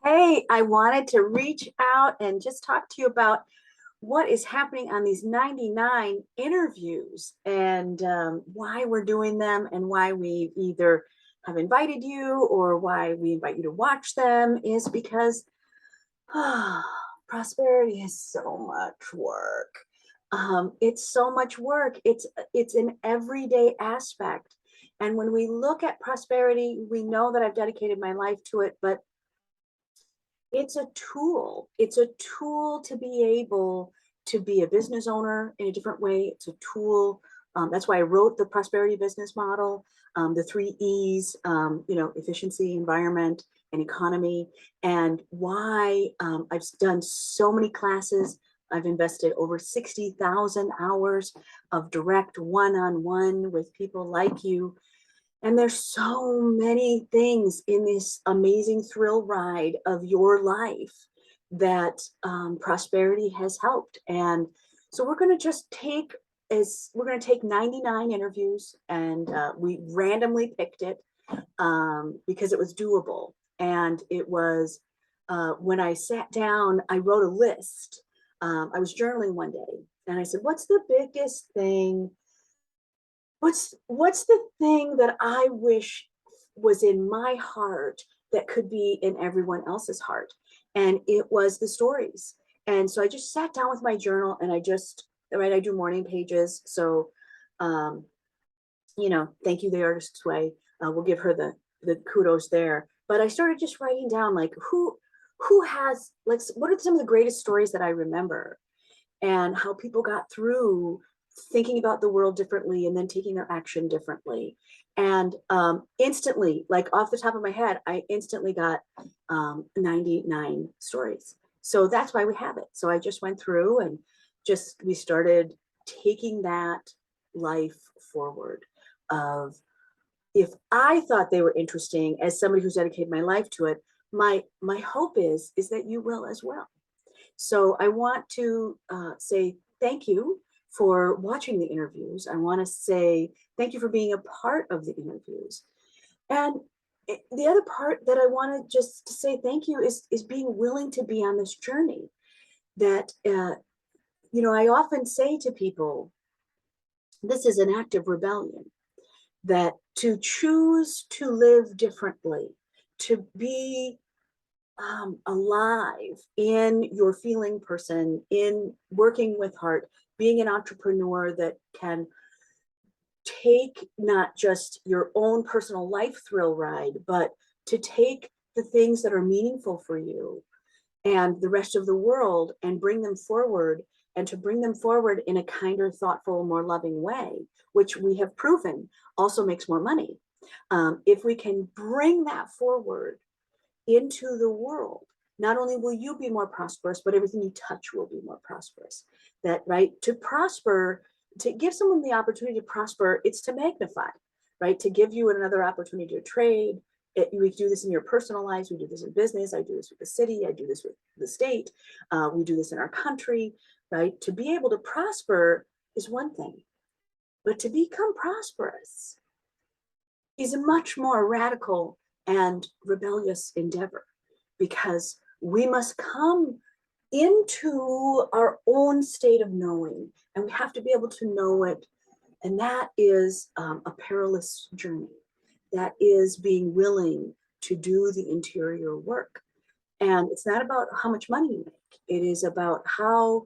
Hey, I wanted to reach out and just talk to you about what is happening on these 99 interviews and why we're doing them and why we either have invited you or why we invite you to watch them is because prosperity is so much work. It's so much work. It's an everyday aspect. And when we look at prosperity, we know that I've dedicated my life to it, but it's a tool. It's a tool to be able to be a business owner in a different way. It's a tool. That's why I wrote the prosperity business model, the three E's, efficiency, environment, and economy, and why I've done so many classes. I've invested over 60,000 hours of direct one-on-one with people like you, and there's so many things in this amazing thrill ride of your life that prosperity has helped. And so we're going to just take we're going to take 99 interviews, and we randomly picked it because it was doable. And it was when I sat down, I wrote a list. I was journaling one day, and I said, "What's the biggest thing what's the thing that I wish was in my heart that could be in everyone else's heart?" And it was the stories. And so I just sat down with my journal, and I do morning pages. So, um, thank you, the artist's way. We'll give her the kudos there. But I started just writing down like who has, like, what are some of the greatest stories that I remember, and how people got through thinking about the world differently and then taking their action differently. And instantly, like off the top of my head, I instantly got 99 stories. So that's why we have it. So I just went through and we started taking that life forward of, if I thought they were interesting as somebody who's dedicated my life to it, my hope is that you will as well. So I want to say thank you for watching the interviews. I want to say thank you for being a part of the interviews. And the other part that I want to just to say thank you is being willing to be on this journey. That I often say to people, this is an act of rebellion. That to choose to live differently, to be alive in your feeling person, in working with heart, being an entrepreneur that can take not just your own personal life thrill ride, but to take the things that are meaningful for you and the rest of the world and bring them forward, and to bring them forward in a kinder, thoughtful, more loving way, which we have proven also makes more money. If we can bring that forward into the world, not only will you be more prosperous, but everything you touch will be more prosperous. That, right? To prosper, to give someone the opportunity to prosper, it's to magnify, right? To give you another opportunity to trade. We do this in your personal lives. We do this in business. I do this with the city. I do this with the state. We do this in our country, right? To be able to prosper is one thing, but to become prosperous is a much more radical and rebellious endeavor, because we must come into our own state of knowing, and we have to be able to know it. And that is a perilous journey. That is being willing to do the interior work. And it's not about how much money you make. It is about how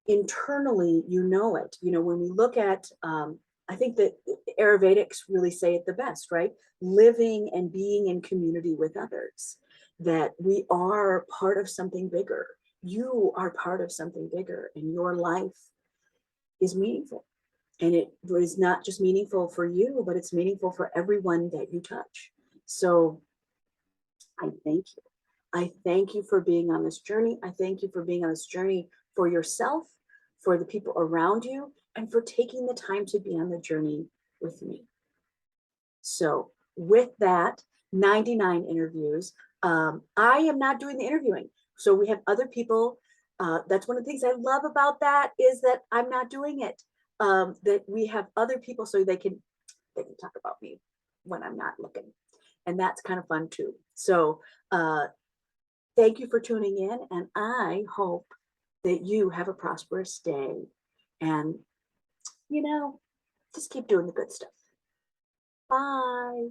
internally you know it. When we look at, I think that Ayurvedics really say it the best, right? Living and being in community with others, that we are part of something bigger. You are part of something bigger, and your life is meaningful. And it is not just meaningful for you, but it's meaningful for everyone that you touch. So I thank you. I thank you for being on this journey. I thank you for being on this journey for yourself, for the people around you, and for taking the time to be on the journey with me. So with that, 99 interviews. I am not doing the interviewing. So we have other people. That's one of the things I love about that, is that I'm not doing it. That we have other people so they can talk about me when I'm not looking. And that's kind of fun too. So thank you for tuning in, and I hope that you have a prosperous day. And, you know, just keep doing the good stuff. Bye.